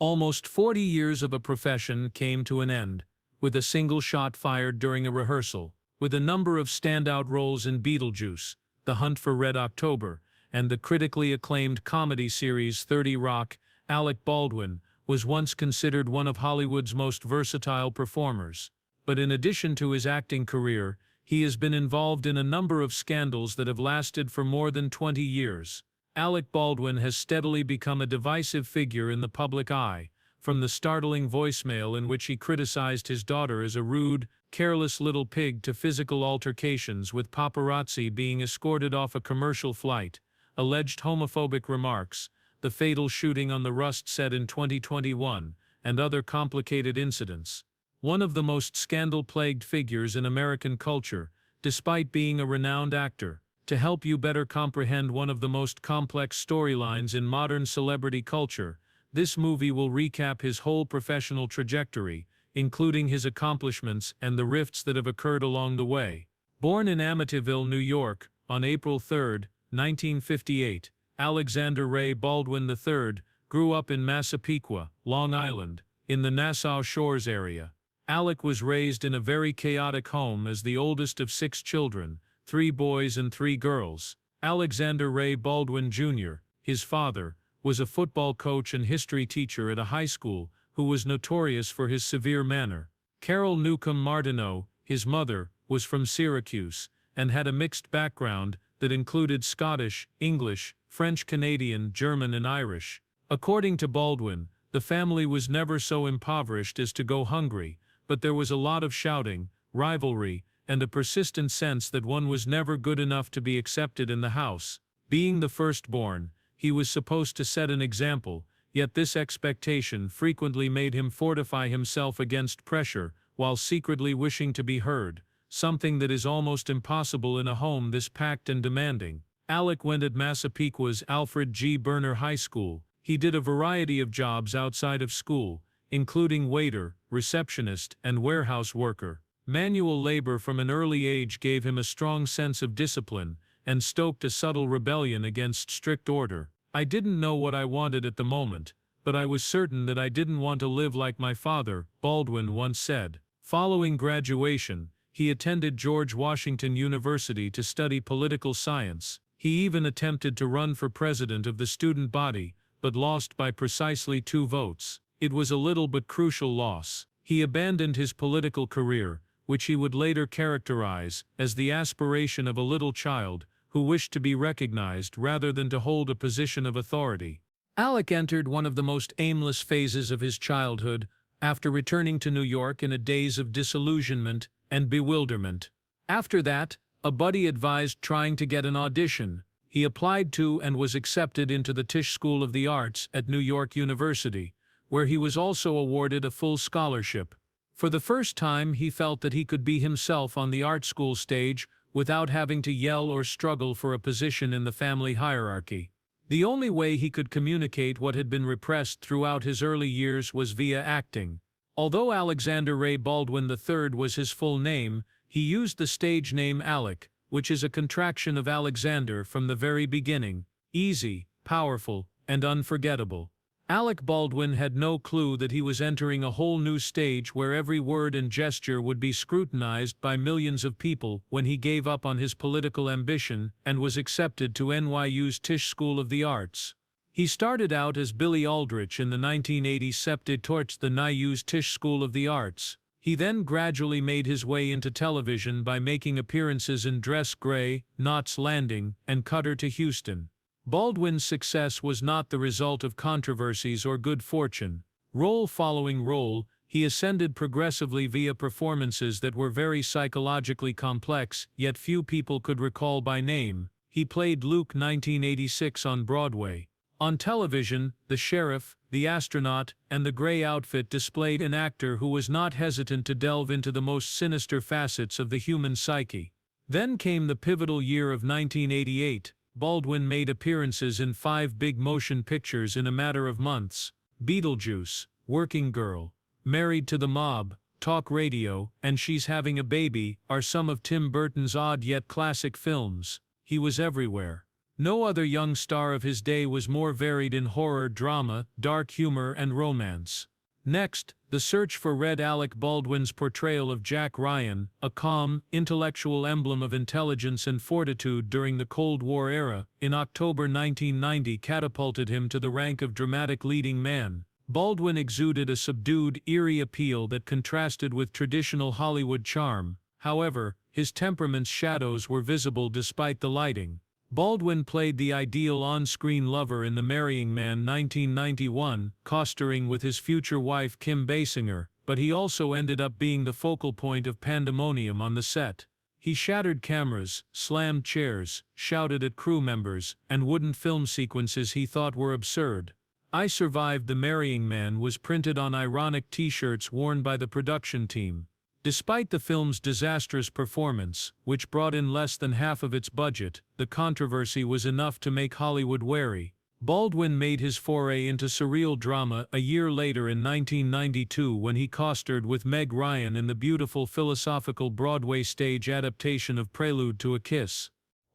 Almost 40 years of a profession came to an end, with a single shot fired during a rehearsal, with a number of standout roles in Beetlejuice, The Hunt for Red October, and the critically acclaimed comedy series 30 Rock. Alec Baldwin was once considered one of Hollywood's most versatile performers. But in addition to his acting career, he has been involved in a number of scandals that have lasted for more than 20 years. Alec Baldwin has steadily become a divisive figure in the public eye, from the startling voicemail in which he criticized his daughter as a rude, careless little pig to physical altercations with paparazzi being escorted off a commercial flight, alleged homophobic remarks, the fatal shooting on the Rust set in 2021, and other complicated incidents. One of the most scandal-plagued figures in American culture, despite being a renowned actor. To help you better comprehend one of the most complex storylines in modern celebrity culture, this movie will recap his whole professional trajectory, including his accomplishments and the rifts that have occurred along the way. Born in Amityville, New York, on April 3, 1958, Alexander Ray Baldwin III grew up in Massapequa, Long Island, in the Nassau Shores area. Alec was raised in a very chaotic home as the oldest of 6 children, 3 boys and 3 girls. Alexander Ray Baldwin Jr., his father, was a football coach and history teacher at a high school who was notorious for his severe manner. Carol Newcomb Martineau, his mother, was from Syracuse and had a mixed background that included Scottish, English, French Canadian, German and Irish. According to Baldwin, the family was never so impoverished as to go hungry, but there was a lot of shouting, rivalry, and a persistent sense that one was never good enough to be accepted in the house. Being the firstborn, he was supposed to set an example, yet this expectation frequently made him fortify himself against pressure while secretly wishing to be heard, something that is almost impossible in a home this packed and demanding. Alec went at Massapequa's Alfred G. Burner High School. He did a variety of jobs outside of school, including waiter, receptionist, and warehouse worker. Manual labor from an early age gave him a strong sense of discipline and stoked a subtle rebellion against strict order. I didn't know what I wanted at the moment, but I was certain that I didn't want to live like my father, Baldwin once said. Following graduation, he attended George Washington University to study political science. He even attempted to run for president of the student body, but lost by precisely 2 votes. It was a little but crucial loss. He abandoned his political career, which he would later characterize as the aspiration of a little child who wished to be recognized rather than to hold a position of authority. Alec entered one of the most aimless phases of his childhood after returning to New York in a daze of disillusionment and bewilderment. After that, a buddy advised trying to get an audition. He applied to and was accepted into the Tisch School of the Arts at New York University, where he was also awarded a full scholarship. For the first time, he felt that he could be himself on the art school stage without having to yell or struggle for a position in the family hierarchy. The only way he could communicate what had been repressed throughout his early years was via acting. Although Alexander Ray Baldwin III was his full name, he used the stage name Alec, which is a contraction of Alexander from the very beginning, easy, powerful, and unforgettable. Alec Baldwin had no clue that he was entering a whole new stage where every word and gesture would be scrutinized by millions of people when he gave up on his political ambition and was accepted to NYU's Tisch School of the Arts. He started out as Billy Aldrich in the 1980 Septe Torch the NYU's Tisch School of the Arts. He then gradually made his way into television by making appearances in Dress Gray, Knots Landing, and Cutter to Houston. Baldwin's success was not the result of controversies or good fortune. Role following role, he ascended progressively via performances that were very psychologically complex, yet few people could recall by name. He played Luke 1986 on Broadway. On television, the sheriff, the astronaut, and the gray outfit displayed an actor who was not hesitant to delve into the most sinister facets of the human psyche. Then came the pivotal year of 1988. Baldwin made appearances in 5 big motion pictures in a matter of months. Beetlejuice, Working Girl, Married to the Mob, Talk Radio, and She's Having a Baby are some of Tim Burton's odd yet classic films. He was everywhere. No other young star of his day was more varied in horror, drama, dark humor, and romance. Next, the search for Red. Alec Baldwin's portrayal of Jack Ryan, a calm, intellectual emblem of intelligence and fortitude during the Cold War era, in October 1990 catapulted him to the rank of dramatic leading man. Baldwin exuded a subdued, eerie appeal that contrasted with traditional Hollywood charm. However, his temperament's shadows were visible despite the lighting. Baldwin played the ideal on-screen lover in The Marrying Man 1991, co-starring with his future wife Kim Basinger, but he also ended up being the focal point of pandemonium on the set. He shattered cameras, slammed chairs, shouted at crew members, and wouldn't film sequences he thought were absurd. "I Survived the Marrying Man" was printed on ironic t-shirts worn by the production team. Despite the film's disastrous performance, which brought in less than half of its budget, the controversy was enough to make Hollywood wary. Baldwin made his foray into surreal drama a year later in 1992 when he co-starred with Meg Ryan in the beautiful philosophical Broadway stage adaptation of Prelude to a Kiss.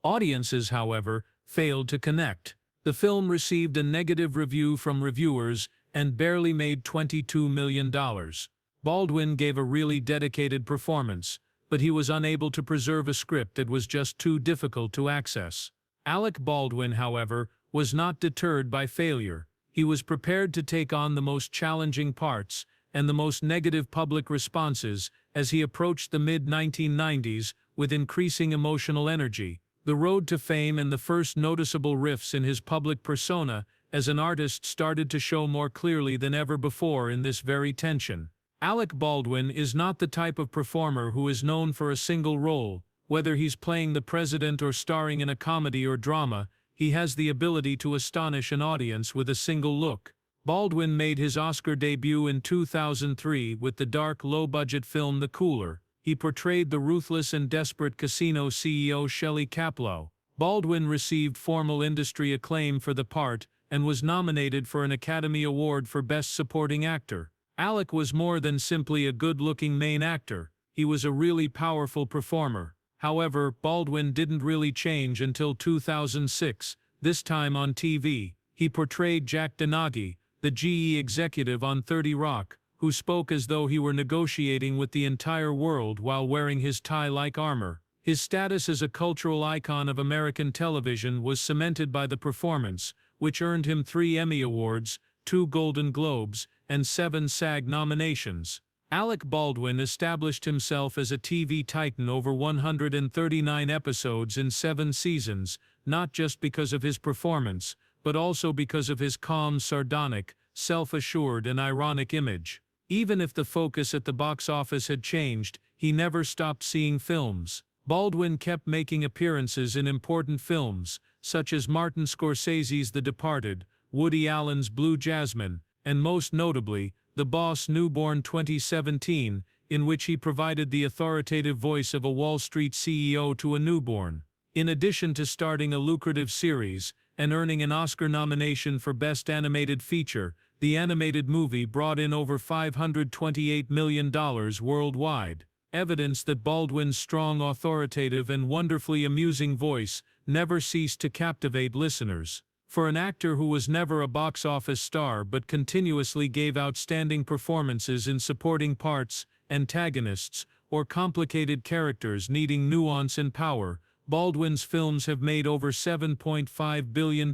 Audiences, however, failed to connect. The film received a negative review from reviewers and barely made $22 million. Baldwin gave a really dedicated performance, but he was unable to preserve a script that was just too difficult to access. Alec Baldwin, however, was not deterred by failure. He was prepared to take on the most challenging parts and the most negative public responses as he approached the mid-1990s with increasing emotional energy. The road to fame and the first noticeable rifts in his public persona as an artist started to show more clearly than ever before in this very tension. Alec Baldwin is not the type of performer who is known for a single role. Whether he's playing the president or starring in a comedy or drama, he has the ability to astonish an audience with a single look. Baldwin made his Oscar debut in 2003 with the dark, low-budget film The Cooler. He portrayed the ruthless and desperate casino CEO Shelley Kaplow. Baldwin received formal industry acclaim for the part and was nominated for an Academy Award for Best Supporting Actor. Alec was more than simply a good-looking main actor. He was a really powerful performer. However, Baldwin didn't really change until 2006, this time on TV. He portrayed Jack Donaghy, the GE executive on 30 Rock, who spoke as though he were negotiating with the entire world while wearing his tie-like armor. His status as a cultural icon of American television was cemented by the performance, which earned him 3 Emmy Awards, 2 Golden Globes, and 7 SAG nominations. Alec Baldwin established himself as a TV titan over 139 episodes in 7 seasons, not just because of his performance, but also because of his calm, sardonic, self-assured, and ironic image. Even if the focus at the box office had changed, he never stopped seeing films. Baldwin kept making appearances in important films, such as Martin Scorsese's The Departed, Woody Allen's Blue Jasmine, and most notably, The Boss Newborn 2017, in which he provided the authoritative voice of a Wall Street CEO to a newborn. In addition to starting a lucrative series and earning an Oscar nomination for Best Animated Feature, the animated movie brought in over $528 million worldwide. Evidence that Baldwin's strong, authoritative, and wonderfully amusing voice never ceased to captivate listeners. For an actor who was never a box office star but continuously gave outstanding performances in supporting parts, antagonists, or complicated characters needing nuance and power, Baldwin's films have made over $7.5 billion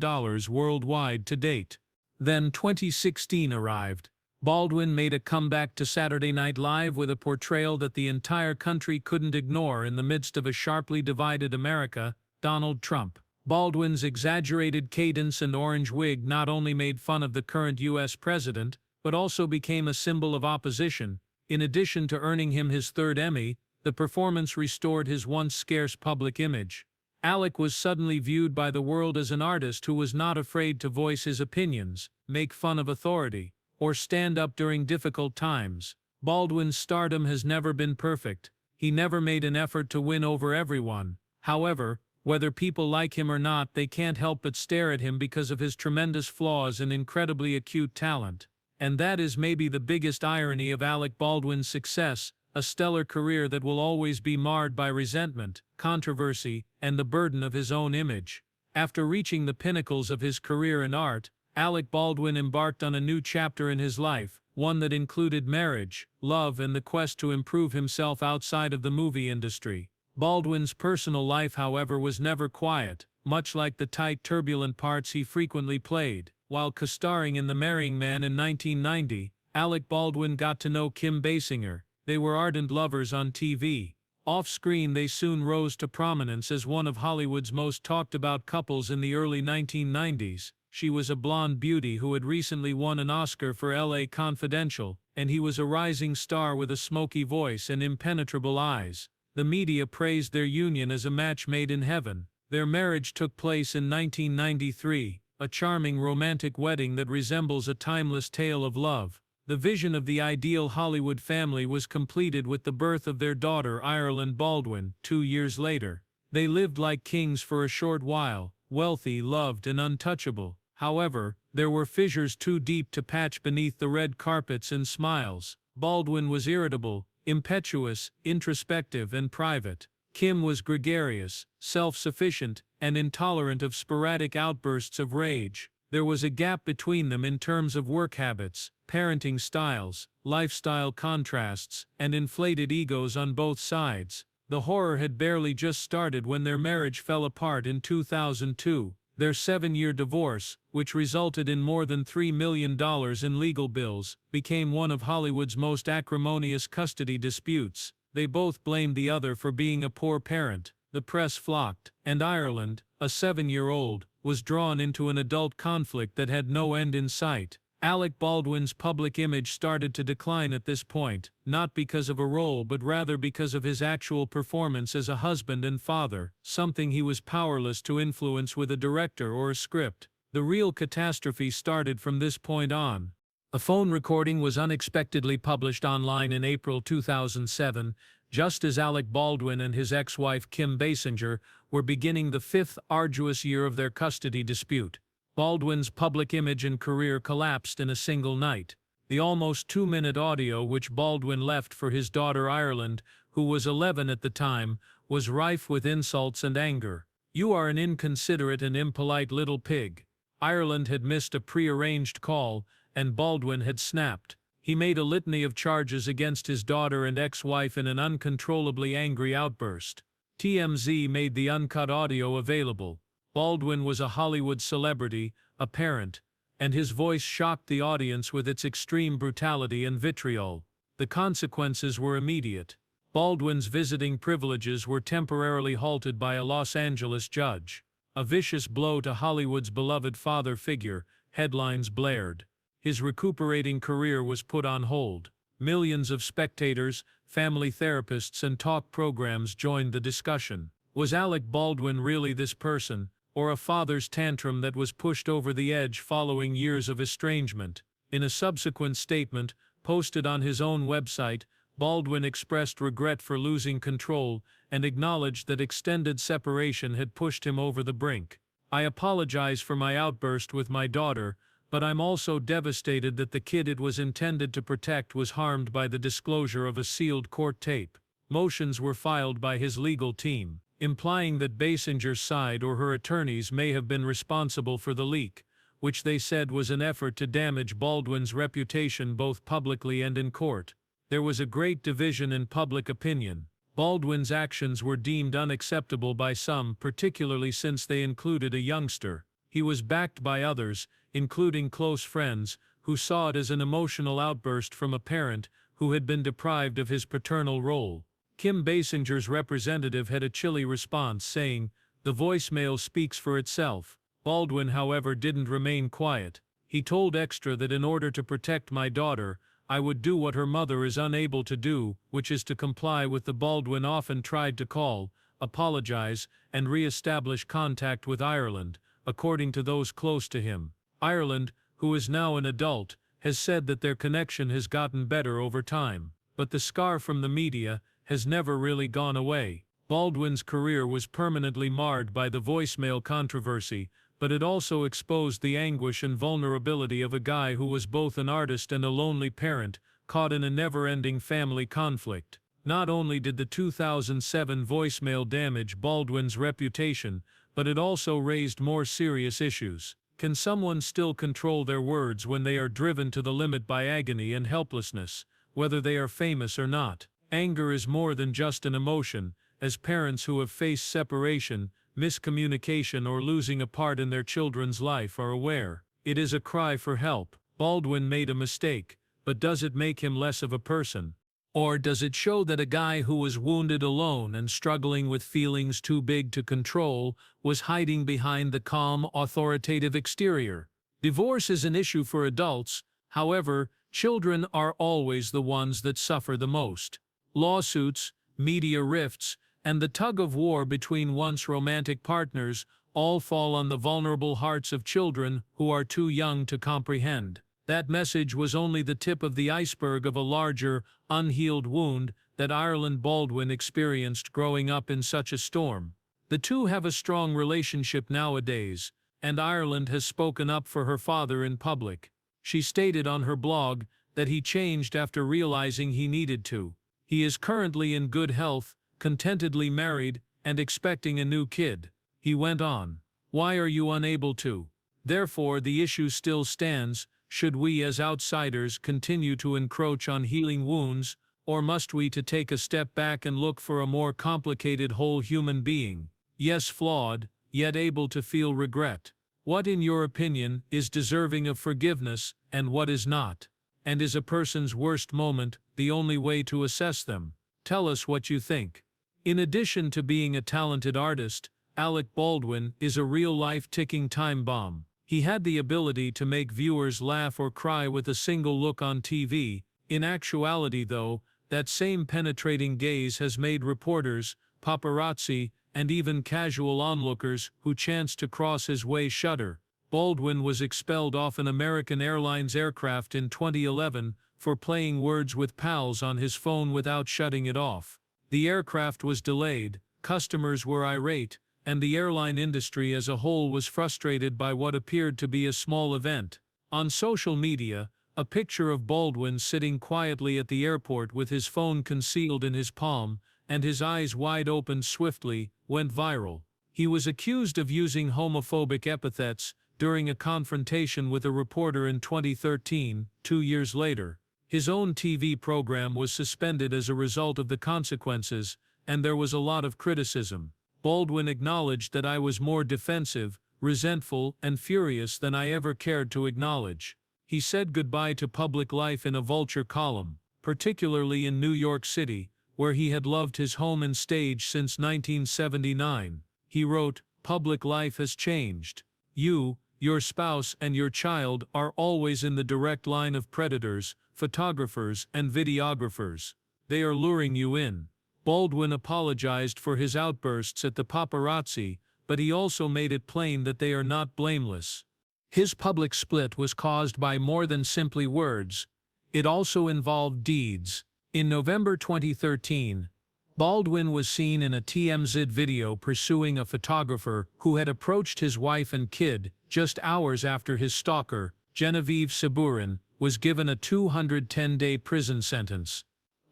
worldwide to date. Then 2016 arrived. Baldwin made a comeback to Saturday Night Live with a portrayal that the entire country couldn't ignore in the midst of a sharply divided America: Donald Trump. Baldwin's exaggerated cadence and orange wig not only made fun of the current U.S. president, but also became a symbol of opposition. In addition to earning him his 3rd Emmy, the performance restored his once scarce public image. Alec was suddenly viewed by the world as an artist who was not afraid to voice his opinions, make fun of authority, or stand up during difficult times. Baldwin's stardom has never been perfect. He never made an effort to win over everyone. However, whether people like him or not, they can't help but stare at him because of his tremendous flaws and incredibly acute talent. And that is maybe the biggest irony of Alec Baldwin's success, a stellar career that will always be marred by resentment, controversy, and the burden of his own image. After reaching the pinnacles of his career in art, Alec Baldwin embarked on a new chapter in his life, one that included marriage, love, and the quest to improve himself outside of the movie industry. Baldwin's personal life, however, was never quiet, much like the tight, turbulent parts he frequently played. While co-starring in The Marrying Man in 1990, Alec Baldwin got to know Kim Basinger. They were ardent lovers on TV. Off-screen, they soon rose to prominence as one of Hollywood's most talked-about couples in the early 1990s. She was a blonde beauty who had recently won an Oscar for L.A. Confidential, and he was a rising star with a smoky voice and impenetrable eyes. The media praised their union as a match made in heaven. Their marriage took place in 1993, a charming romantic wedding that resembles a timeless tale of love. The vision of the ideal Hollywood family was completed with the birth of their daughter Ireland Baldwin 2 years later. They lived like kings for a short while, wealthy, loved, and untouchable. However, there were fissures too deep to patch beneath the red carpets and smiles. Baldwin was irritable, impetuous, introspective, and private. Kim was gregarious, self-sufficient, and intolerant of sporadic outbursts of rage. There was a gap between them in terms of work habits, parenting styles, lifestyle contrasts, and inflated egos on both sides. The horror had barely just started when their marriage fell apart in 2002. Their 7-year divorce, which resulted in more than $3 million in legal bills, became one of Hollywood's most acrimonious custody disputes. They both blamed the other for being a poor parent. The press flocked, and Ireland, a 7-year-old, was drawn into an adult conflict that had no end in sight. Alec Baldwin's public image started to decline at this point, not because of a role but rather because of his actual performance as a husband and father, something he was powerless to influence with a director or a script. The real catastrophe started from this point on. A phone recording was unexpectedly published online in April 2007, just as Alec Baldwin and his ex-wife Kim Basinger were beginning the 5th arduous year of their custody dispute. Baldwin's public image and career collapsed in a single night. The almost 2-minute audio which Baldwin left for his daughter Ireland, who was 11 at the time, was rife with insults and anger. "You are an inconsiderate and impolite little pig." Ireland had missed a pre-arranged call, and Baldwin had snapped. He made a litany of charges against his daughter and ex-wife in an uncontrollably angry outburst. TMZ made the uncut audio available. Baldwin was a Hollywood celebrity, a parent, and his voice shocked the audience with its extreme brutality and vitriol. The consequences were immediate. Baldwin's visiting privileges were temporarily halted by a Los Angeles judge. A vicious blow to Hollywood's beloved father figure, headlines blared. His recuperating career was put on hold. Millions of spectators, family therapists, and talk programs joined the discussion. Was Alec Baldwin really this person, or a father's tantrum that was pushed over the edge following years of estrangement? In a subsequent statement, posted on his own website, Baldwin expressed regret for losing control and acknowledged that extended separation had pushed him over the brink. "I apologize for my outburst with my daughter, but I'm also devastated that the kid it was intended to protect was harmed by the disclosure of a sealed court tape." Motions were filed by his legal team, implying that Basinger's side or her attorneys may have been responsible for the leak, which they said was an effort to damage Baldwin's reputation both publicly and in court. There was a great division in public opinion. Baldwin's actions were deemed unacceptable by some, particularly since they included a youngster. He was backed by others, including close friends, who saw it as an emotional outburst from a parent who had been deprived of his paternal role. Kim Basinger's representative had a chilly response, saying, "The voicemail speaks for itself." Baldwin, however, didn't remain quiet. He told Extra that in order to protect my daughter, I would do what her mother is unable to do, which is to comply with the Baldwin often tried to call, apologize, and re-establish contact with Ireland, according to those close to him. Ireland, who is now an adult, has said that their connection has gotten better over time. But the scar from the media has never really gone away. Baldwin's career was permanently marred by the voicemail controversy, but it also exposed the anguish and vulnerability of a guy who was both an artist and a lonely parent, caught in a never-ending family conflict. Not only did the 2007 voicemail damage Baldwin's reputation, but it also raised more serious issues. Can someone still control their words when they are driven to the limit by agony and helplessness, whether they are famous or not? Anger is more than just an emotion, as parents who have faced separation, miscommunication, or losing a part in their children's life are aware. It is a cry for help. Baldwin made a mistake, but does it make him less of a person? Or does it show that a guy who was wounded alone and struggling with feelings too big to control was hiding behind the calm, authoritative exterior? Divorce is an issue for adults, however, children are always the ones that suffer the most. Lawsuits, media rifts, and the tug-of-war between once romantic partners all fall on the vulnerable hearts of children who are too young to comprehend. That message was only the tip of the iceberg of a larger, unhealed wound that Alec Baldwin experienced growing up in such a storm. The two have a strong relationship nowadays, and Alec has spoken up for her father in public. She stated on her blog that he changed after realizing he needed to. He is currently in good health, contentedly married, and expecting a new kid. He went on, "Why are you unable to? Therefore, the issue still stands. Should we as outsiders continue to encroach on healing wounds, or must we take a step back and look for a more complicated whole human being? Yes, flawed, yet able to feel regret. What, in your opinion, is deserving of forgiveness, and what is not? And is a person's worst moment the only way to assess them? Tell us what you think." In addition to being a talented artist, Alec Baldwin is a real-life ticking time bomb. He had the ability to make viewers laugh or cry with a single look on TV. In actuality, though, that same penetrating gaze has made reporters, paparazzi, and even casual onlookers who chanced to cross his way shudder. Baldwin was expelled off an American Airlines aircraft in 2011 for playing words with pals on his phone without shutting it off. The aircraft was delayed, customers were irate, and the airline industry as a whole was frustrated by what appeared to be a small event. On social media, a picture of Baldwin sitting quietly at the airport with his phone concealed in his palm and his eyes wide open swiftly went viral. He was accused of using homophobic epithets during a confrontation with a reporter in 2013, 2 years later. His own TV program was suspended as a result of the consequences, and there was a lot of criticism. Baldwin acknowledged that I was more defensive, resentful, and furious than I ever cared to acknowledge. He said goodbye to public life in a Vulture column, particularly in New York City, where he had loved his home and stage since 1979. He wrote, "Public life has changed. You, your spouse, and your child are always in the direct line of predators, photographers, and videographers. They are luring you in." Baldwin apologized for his outbursts at the paparazzi, but he also made it plain that they are not blameless. His public split was caused by more than simply words. It also involved deeds. In November 2013, Baldwin was seen in a TMZ video pursuing a photographer who had approached his wife and kid just hours after his stalker, Genevieve Saburin, was given a 210-day prison sentence.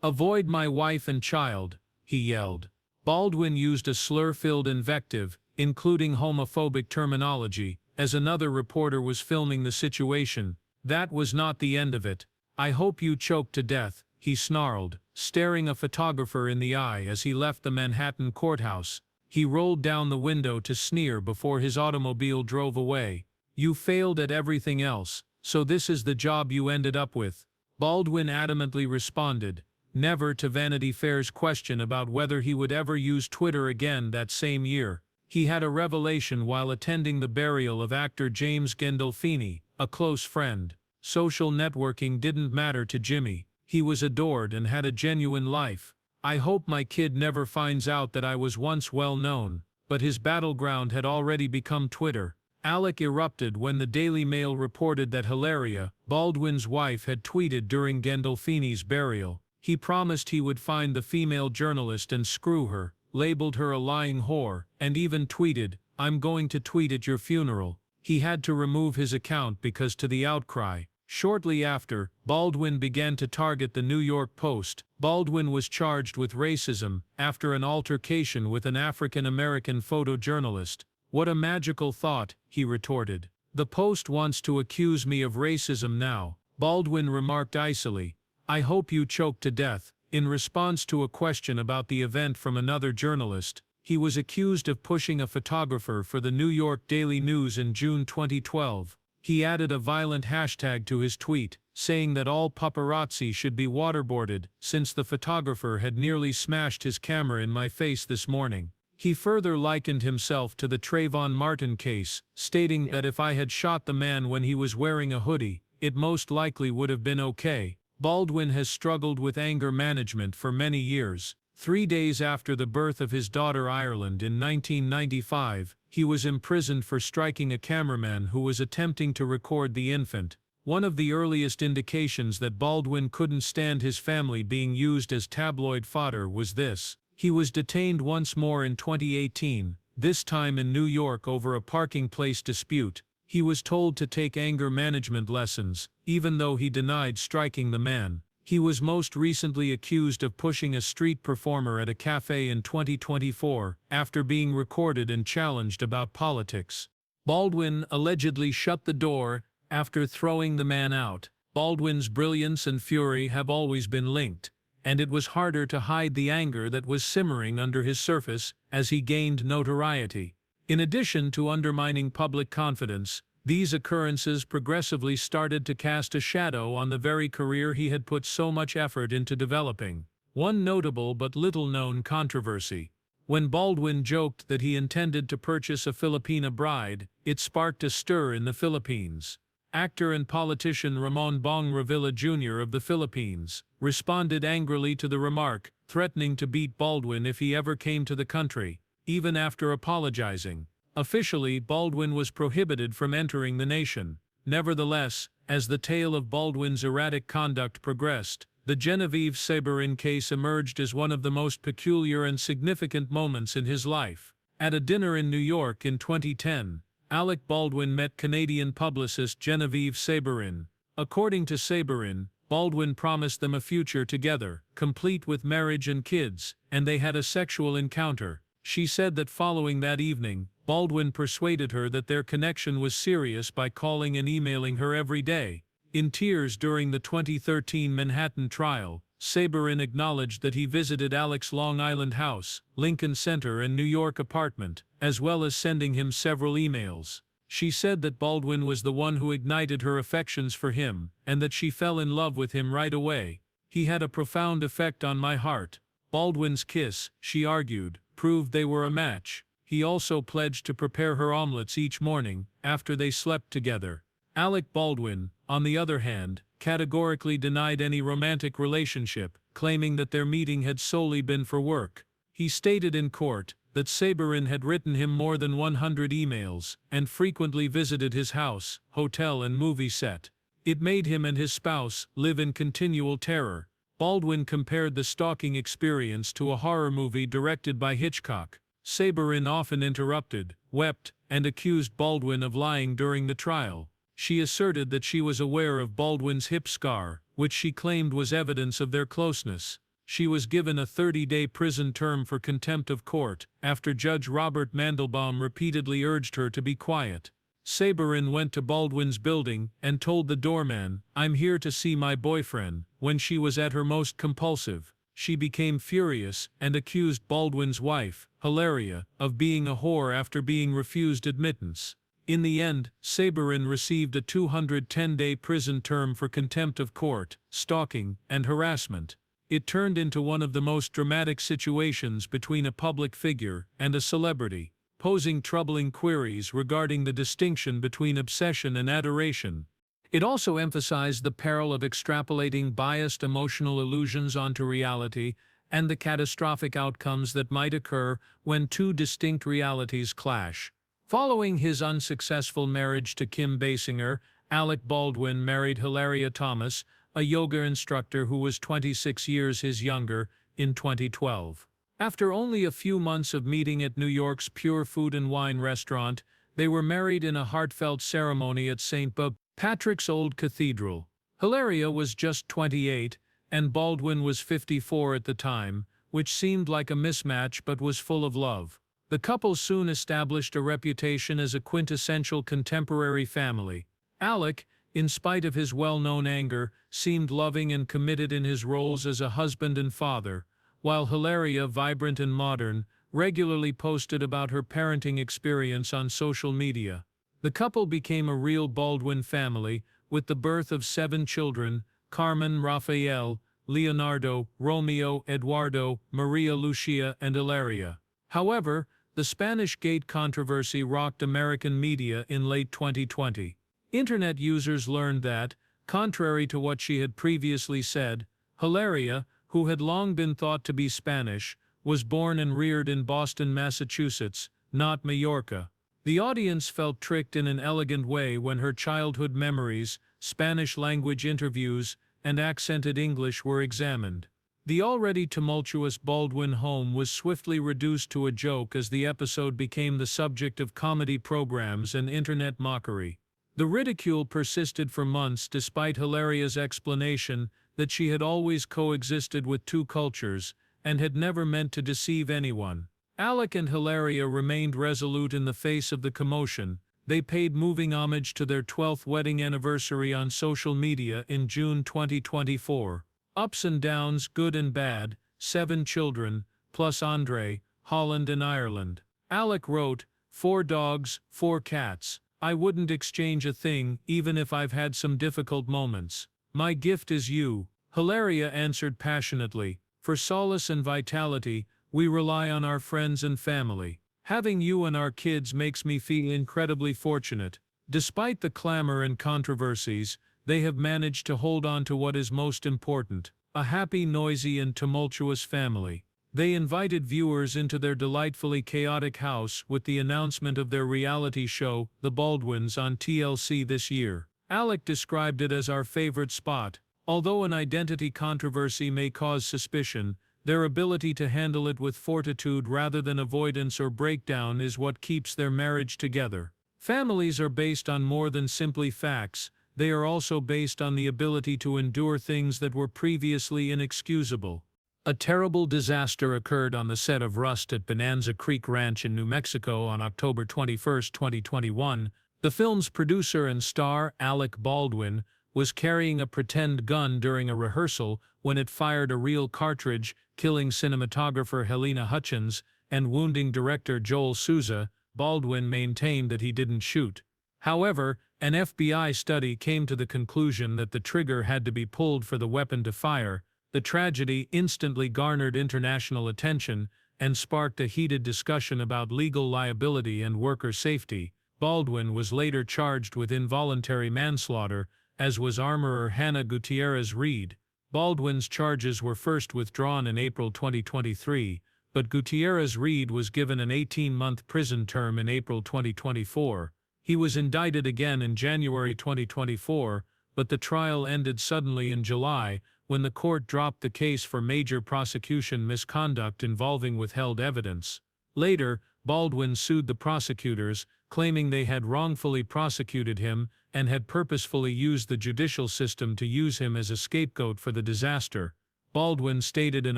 "Avoid my wife and child," he yelled. Baldwin used a slur-filled invective, including homophobic terminology, as another reporter was filming the situation. "That was not the end of it. I hope you choke to death," he snarled, staring a photographer in the eye as he left the Manhattan courthouse. He rolled down the window to sneer before his automobile drove away. "You failed at everything else, so this is the job you ended up with." Baldwin adamantly responded, never, to Vanity Fair's question about whether he would ever use Twitter again that same year. He had a revelation while attending the burial of actor James Gandolfini, a close friend. Social networking didn't matter to Jimmy. He was adored and had a genuine life. "I hope my kid never finds out that I was once well known," but his battleground had already become Twitter. Alec erupted when the Daily Mail reported that Hilaria, Baldwin's wife, had tweeted during Gandolfini's burial. He promised he would find the female journalist and screw her, labeled her a lying whore, and even tweeted, "I'm going to tweet at your funeral." He had to remove his account because to the outcry. Shortly after, Baldwin began to target the New York Post. Baldwin was charged with racism after an altercation with an African-American photojournalist. "What a magical thought," he retorted. "The Post wants to accuse me of racism now," Baldwin remarked icily. "I hope you choked to death." In response to a question about the event from another journalist, he was accused of pushing a photographer for the New York Daily News in June 2012. He added a violent hashtag to his tweet, saying that all paparazzi should be waterboarded, since the photographer had nearly smashed his camera in my face this morning. He further likened himself to the Trayvon Martin case, stating that if I had shot the man when he was wearing a hoodie, it most likely would have been okay. Baldwin has struggled with anger management for many years. 3 days after the birth of his daughter Ireland in 1995, he was imprisoned for striking a cameraman who was attempting to record the infant. One of the earliest indications that Baldwin couldn't stand his family being used as tabloid fodder was this. He was detained once more in 2018, this time in New York over a parking place dispute. He was told to take anger management lessons, even though he denied striking the man. He was most recently accused of pushing a street performer at a cafe in 2024, after being recorded and challenged about politics. Baldwin allegedly shut the door after throwing the man out. Baldwin's brilliance and fury have always been linked, and it was harder to hide the anger that was simmering under his surface as he gained notoriety. In addition to undermining public confidence, these occurrences progressively started to cast a shadow on the very career he had put so much effort into developing. One notable but little-known controversy. When Baldwin joked that he intended to purchase a Filipina bride, it sparked a stir in the Philippines. Actor and politician Ramon Bong Revilla Jr. of the Philippines responded angrily to the remark, threatening to beat Baldwin if he ever came to the country, even after apologizing. Officially, Baldwin was prohibited from entering the nation. Nevertheless, as the tale of Baldwin's erratic conduct progressed, the Genevieve Saberin case emerged as one of the most peculiar and significant moments in his life. At a dinner in New York in 2010, Alec Baldwin met Canadian publicist Genevieve Saberin. According to Saberin, Baldwin promised them a future together, complete with marriage and kids, and they had a sexual encounter. She said that following that evening, Baldwin persuaded her that their connection was serious by calling and emailing her every day. In tears during the 2013 Manhattan trial, Saberin acknowledged that he visited Alec's Long Island house, Lincoln Center and New York apartment, as well as sending him several emails. She said that Baldwin was the one who ignited her affections for him, and that she fell in love with him right away. "He had a profound effect on my heart." Baldwin's kiss, she argued, proved they were a match. He also pledged to prepare her omelets each morning, after they slept together. Alec Baldwin, on the other hand, categorically denied any romantic relationship, claiming that their meeting had solely been for work. He stated in court that Saberin had written him more than 100 emails, and frequently visited his house, hotel and movie set. It made him and his spouse live in continual terror. Baldwin compared the stalking experience to a horror movie directed by Hitchcock. Saberin often interrupted, wept, and accused Baldwin of lying during the trial. She asserted that she was aware of Baldwin's hip scar, which she claimed was evidence of their closeness. She was given a 30-day prison term for contempt of court, after Judge Robert Mandelbaum repeatedly urged her to be quiet. Saberin went to Baldwin's building and told the doorman, "I'm here to see my boyfriend," when she was at her most compulsive. She became furious and accused Baldwin's wife, Hilaria, of being a whore after being refused admittance. In the end, Saberin received a 210-day prison term for contempt of court, stalking, and harassment. It turned into one of the most dramatic situations between a public figure and a celebrity, posing troubling queries regarding the distinction between obsession and adoration. It also emphasized the peril of extrapolating biased emotional illusions onto reality and the catastrophic outcomes that might occur when two distinct realities clash. Following his unsuccessful marriage to Kim Basinger, Alec Baldwin married Hilaria Thomas, a yoga instructor who was 26 years his younger, in 2012. After only a few months of meeting at New York's Pure Food and Wine restaurant, they were married in a heartfelt ceremony at St. Patrick's Old Cathedral. Hilaria was just 28, and Baldwin was 54 at the time, which seemed like a mismatch but was full of love. The couple soon established a reputation as a quintessential contemporary family. Alec, in spite of his well-known anger, seemed loving and committed in his roles as a husband and father, while Hilaria, vibrant and modern, regularly posted about her parenting experience on social media. The couple became a real Baldwin family, with the birth of 7 children: Carmen, Rafael, Leonardo, Romeo, Eduardo, Maria Lucia, and Ilaria. However, the Spanish Gate controversy rocked American media in late 2020. Internet users learned that, contrary to what she had previously said, Hilaria, who had long been thought to be Spanish, was born and reared in Boston, Massachusetts, not Mallorca. The audience felt tricked in an elegant way when her childhood memories, Spanish-language interviews, and accented English were examined. The already tumultuous Baldwin home was swiftly reduced to a joke as the episode became the subject of comedy programs and internet mockery. The ridicule persisted for months despite Hilaria's explanation that she had always coexisted with 2 cultures and had never meant to deceive anyone. Alec and Hilaria remained resolute in the face of the commotion. They paid moving homage to their 12th wedding anniversary on social media in June 2024. Ups and downs, good and bad, 7 children, plus Andre, Holland and Ireland. Alec wrote, 4 dogs, 4 cats. I wouldn't exchange a thing, even if I've had some difficult moments. My gift is you. Hilaria answered passionately, for solace and vitality, we rely on our friends and family. Having you and our kids makes me feel incredibly fortunate. Despite the clamor and controversies, they have managed to hold on to what is most important: a happy, noisy, and tumultuous family. They invited viewers into their delightfully chaotic house with the announcement of their reality show, The Baldwins, on TLC this year. Alec described it as our favorite spot. Although an identity controversy may cause suspicion, their ability to handle it with fortitude rather than avoidance or breakdown is what keeps their marriage together. Families are based on more than simply facts. They are also based on the ability to endure things that were previously inexcusable. A terrible disaster occurred on the set of Rust at Bonanza Creek Ranch in New Mexico on October 21, 2021. The film's producer and star, Alec Baldwin, was carrying a pretend gun during a rehearsal when it fired a real cartridge, killing cinematographer Helena Hutchins and wounding director Joel Souza. Baldwin maintained that he didn't shoot. However, an FBI study came to the conclusion that the trigger had to be pulled for the weapon to fire. The tragedy instantly garnered international attention and sparked a heated discussion about legal liability and worker safety. Baldwin was later charged with involuntary manslaughter, as was armorer Hannah Gutierrez-Reed. Baldwin's charges were first withdrawn in April 2023, but Gutierrez-Reed was given an 18-month prison term in April 2024. He was indicted again in January 2024, but the trial ended suddenly in July, when the court dropped the case for major prosecution misconduct involving withheld evidence. Later, Baldwin sued the prosecutors, claiming they had wrongfully prosecuted him and had purposefully used the judicial system to use him as a scapegoat for the disaster. Baldwin stated in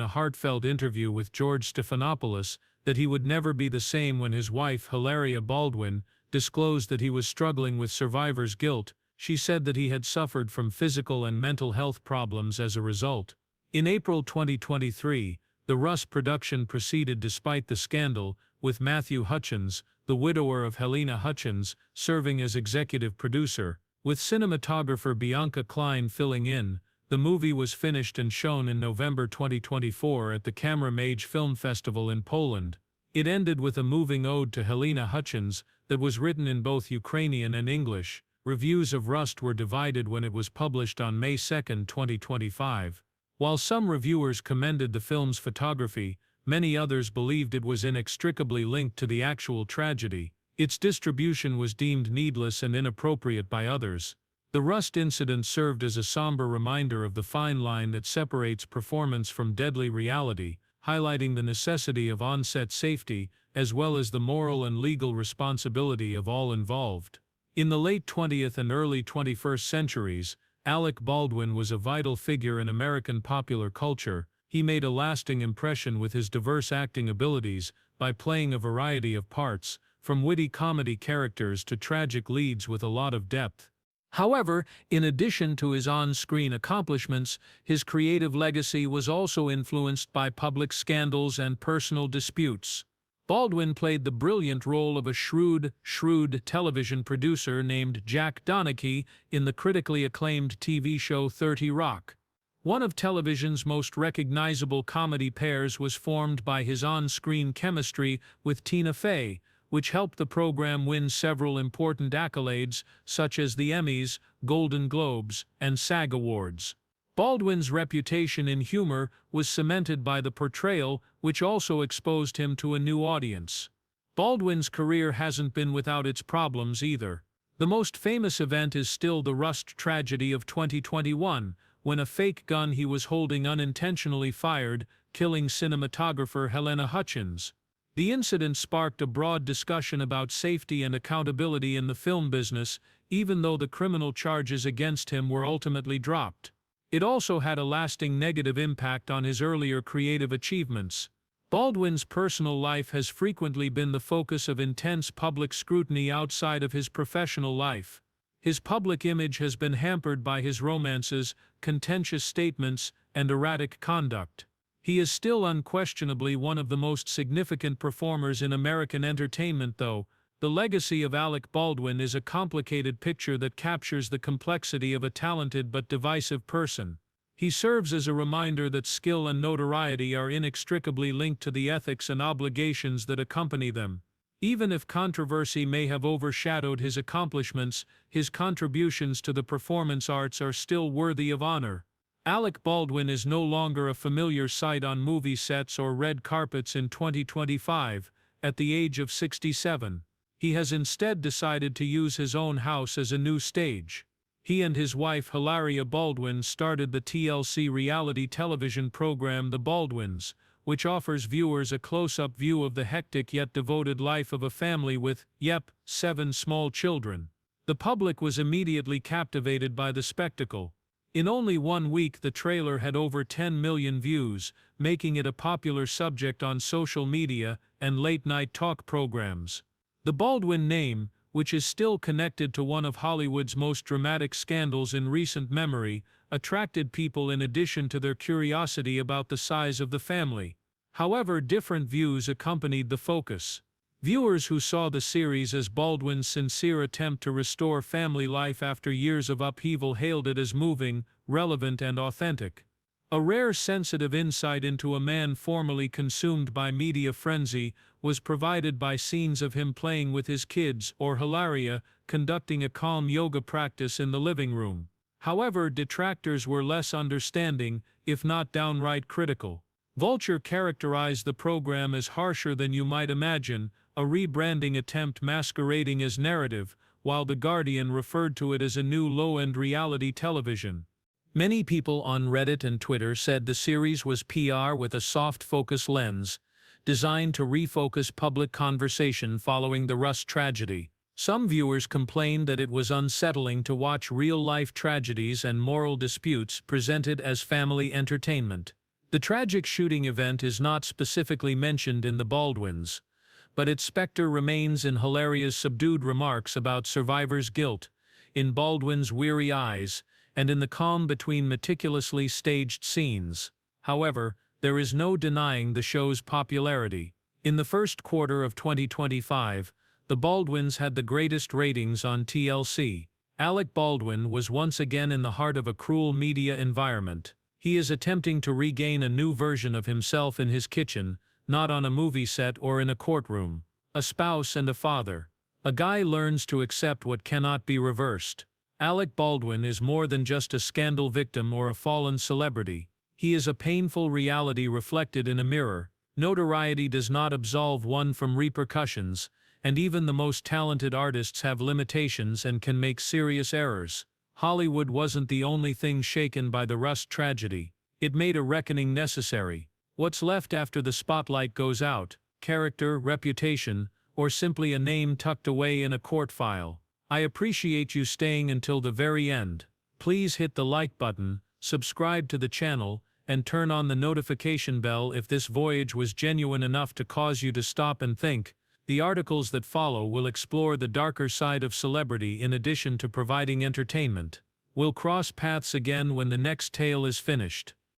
a heartfelt interview with George Stephanopoulos that he would never be the same when his wife, Hilaria Baldwin, disclosed that he was struggling with survivor's guilt. She said that he had suffered from physical and mental health problems as a result. In April 2023, the Rust production proceeded despite the scandal, with Matthew Hutchins, the widower of Helena Hutchins, serving as executive producer. With cinematographer Bianca Klein filling in, the movie was finished and shown in November 2024 at the Camera Mage Film Festival in Poland. It ended with a moving ode to Helena Hutchins that was written in both Ukrainian and English. Reviews of Rust were divided when it was published on May 2, 2025. While some reviewers commended the film's photography, many others believed it was inextricably linked to the actual tragedy. Its distribution was deemed needless and inappropriate by others. The Rust incident served as a somber reminder of the fine line that separates performance from deadly reality, highlighting the necessity of on-set safety, as well as the moral and legal responsibility of all involved. In the late 20th and early 21st centuries, Alec Baldwin was a vital figure in American popular culture. He made a lasting impression with his diverse acting abilities, by playing a variety of parts, from witty comedy characters to tragic leads with a lot of depth. However, in addition to his on-screen accomplishments, his creative legacy was also influenced by public scandals and personal disputes. Baldwin played the brilliant role of a shrewd television producer named Jack Donaghy in the critically acclaimed TV show 30 Rock. One of television's most recognizable comedy pairs was formed by his on-screen chemistry with Tina Fey, which helped the program win several important accolades such as the Emmys, Golden Globes, and SAG Awards. Baldwin's reputation in humor was cemented by the portrayal, which also exposed him to a new audience. Baldwin's career hasn't been without its problems either. The most famous event is still the Rust tragedy of 2021, when a fake gun he was holding unintentionally fired, killing cinematographer Helena Hutchins. The incident sparked a broad discussion about safety and accountability in the film business, even though the criminal charges against him were ultimately dropped. It also had a lasting negative impact on his earlier creative achievements. Baldwin's personal life has frequently been the focus of intense public scrutiny outside of his professional life. His public image has been hampered by his romances, contentious statements, and erratic conduct. He is still unquestionably one of the most significant performers in American entertainment, though. The legacy of Alec Baldwin is a complicated picture that captures the complexity of a talented but divisive person. He serves as a reminder that skill and notoriety are inextricably linked to the ethics and obligations that accompany them. Even if controversy may have overshadowed his accomplishments, his contributions to the performance arts are still worthy of honor. Alec Baldwin is no longer a familiar sight on movie sets or red carpets in 2025, at the age of 67. He has instead decided to use his own house as a new stage. He and his wife Hilaria Baldwin started the TLC reality television program The Baldwins, which offers viewers a close-up view of the hectic yet devoted life of a family with, 7 small children. The public was immediately captivated by the spectacle. In only 1 week, the trailer had over 10 million views, making it a popular subject on social media and late-night talk programs. The Baldwin name, which is still connected to one of Hollywood's most dramatic scandals in recent memory, attracted people in addition to their curiosity about the size of the family. However, different views accompanied the focus. Viewers who saw the series as Baldwin's sincere attempt to restore family life after years of upheaval hailed it as moving, relevant, and authentic. A rare sensitive insight into a man formerly consumed by media frenzy was provided by scenes of him playing with his kids or Hilaria conducting a calm yoga practice in the living room. However, detractors were less understanding, if not downright critical. Vulture characterized the program as harsher than you might imagine, a rebranding attempt masquerading as narrative, while The Guardian referred to it as a new low-end reality television. Many people on Reddit and Twitter said the series was PR with a soft focus lens, designed to refocus public conversation following the Rust tragedy. Some viewers complained that it was unsettling to watch real-life tragedies and moral disputes presented as family entertainment. The tragic shooting event is not specifically mentioned in The Baldwins, but its specter remains in Hilaria's subdued remarks about survivors' guilt, in Baldwin's weary eyes, and in the calm between meticulously staged scenes. However, there is no denying the show's popularity. In the first quarter of 2025, The Baldwins had the greatest ratings on TLC. Alec Baldwin was once again in the heart of a cruel media environment. He is attempting to regain a new version of himself in his kitchen, not on a movie set or in a courtroom. A spouse and a father. A guy learns to accept what cannot be reversed. Alec Baldwin is more than just a scandal victim or a fallen celebrity. He is a painful reality reflected in a mirror. Notoriety does not absolve one from repercussions, and even the most talented artists have limitations and can make serious errors. Hollywood wasn't the only thing shaken by the Rust tragedy. It made a reckoning necessary. What's left after the spotlight goes out? Character, reputation, or simply a name tucked away in a court file? I appreciate you staying until the very end. Please hit the like button, subscribe to the channel, and turn on the notification bell if this voyage was genuine enough to cause you to stop and think. The articles that follow will explore the darker side of celebrity in addition to providing entertainment. We'll cross paths again when the next tale is finished.